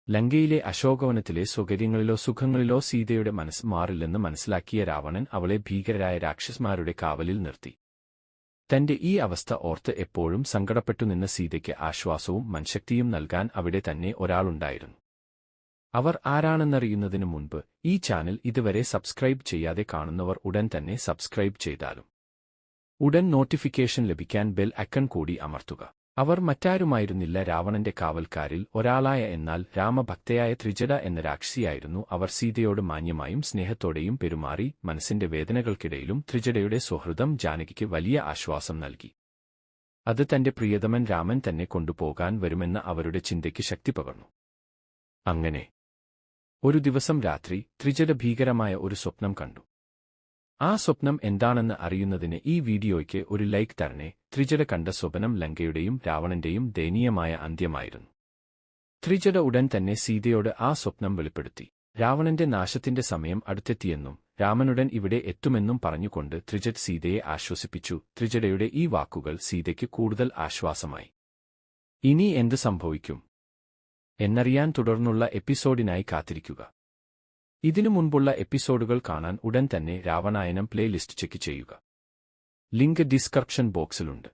ലങ്കയിലെ അശോകവനത്തിലെ സ്വകര്യങ്ങളിലോ സുഖങ്ങളിലോ സീതയുടെ മനസ്സ് മാറില്ലെന്ന് മനസ്സിലാക്കിയ രാവണൻ അവളെ ഭീകരരായ രാക്ഷസന്മാരുടെ കാവലിൽ നിർത്തി. തന്റെ ഈ അവസ്ഥ ഓർത്ത് എപ്പോഴും സങ്കടപ്പെട്ടുനിന്ന സീതയ്ക്ക് ആശ്വാസവും മനഃശക്തിയും നൽകാൻ അവിടെ തന്നെ ഒരാളുണ്ടായിരുന്നു. അവർ ആരാണെന്നറിയുന്നതിനു മുൻപ് ഈ ചാനൽ ഇതുവരെ സബ്സ്ക്രൈബ് ചെയ്യാതെ കാണുന്നവർ ഉടൻ തന്നെ സബ്സ്ക്രൈബ് ചെയ്താലും ഉടൻ നോട്ടിഫിക്കേഷൻ ലഭിക്കാൻ ബെൽ ഐക്കൺ കൂടി അമർത്തുക. അവർ മറ്റാരുമായിരുന്നില്ല, രാവണന്റെ കാവൽക്കാരിൽ ഒരാളായ എന്നാൽ രാമഭക്തയായ ത്രിജട എന്ന രാക്ഷസിയായിരുന്നു. അവർ സീതയോട് മാന്യമായും സ്നേഹത്തോടെയും പെരുമാറി. മനസ്സിന്റെ വേദനകൾക്കിടയിലും ത്രിജടയുടെ സൗഹൃദം ജാനകിക്ക് വലിയ ആശ്വാസം നൽകി. അത് തന്റെ പ്രിയതമൻ രാമൻ തന്നെ കൊണ്ടുപോകാൻ വരുമെന്ന അവരുടെ ചിന്തയ്ക്ക് ശക്തി പകർന്നു. അങ്ങനെ ഒരു ദിവസം രാത്രി ത്രിജട ഭീകരമായ ഒരു സ്വപ്നം കണ്ടു. ആ സ്വപ്നം എന്താണെന്ന് അറിയുന്നതിന് ഈ വീഡിയോയ്ക്ക് ഒരു ലൈക്ക് തരണേ. ത്രിജട കണ്ട സ്വപ്നം ലങ്കയുടെയും രാവണന്റെയും ദയനീയമായ അന്ത്യമായിരുന്നു. ത്രിജട ഉടൻ തന്നെ സീതയോട് ആ സ്വപ്നം വെളിപ്പെടുത്തി. രാവണന്റെ നാശത്തിന്റെ സമയം അടുത്തെത്തിയെന്നും രാമനുടൻ ഇവിടെ എത്തുമെന്നും പറഞ്ഞുകൊണ്ട് ത്രിജട സീതയെ ആശ്വസിപ്പിച്ചു. ത്രിജടയുടെ ഈ വാക്കുകൾ സീതയ്ക്ക് കൂടുതൽ ആശ്വാസമായി. ഇനി എന്ത് സംഭവിക്കും എന്നറിയാൻ തുടർന്നുള്ള എപ്പിസോഡിനായി കാത്തിരിക്കുക. ഇതിനു മുൻപുള്ള എപ്പിസോഡുകൾ കാണാൻ ഉടൻ തന്നെ രാവണായനം പ്ലേലിസ്റ്റ് ചെക്ക് ചെയ്യുക. Link description ബോക്സിലുണ്ട്.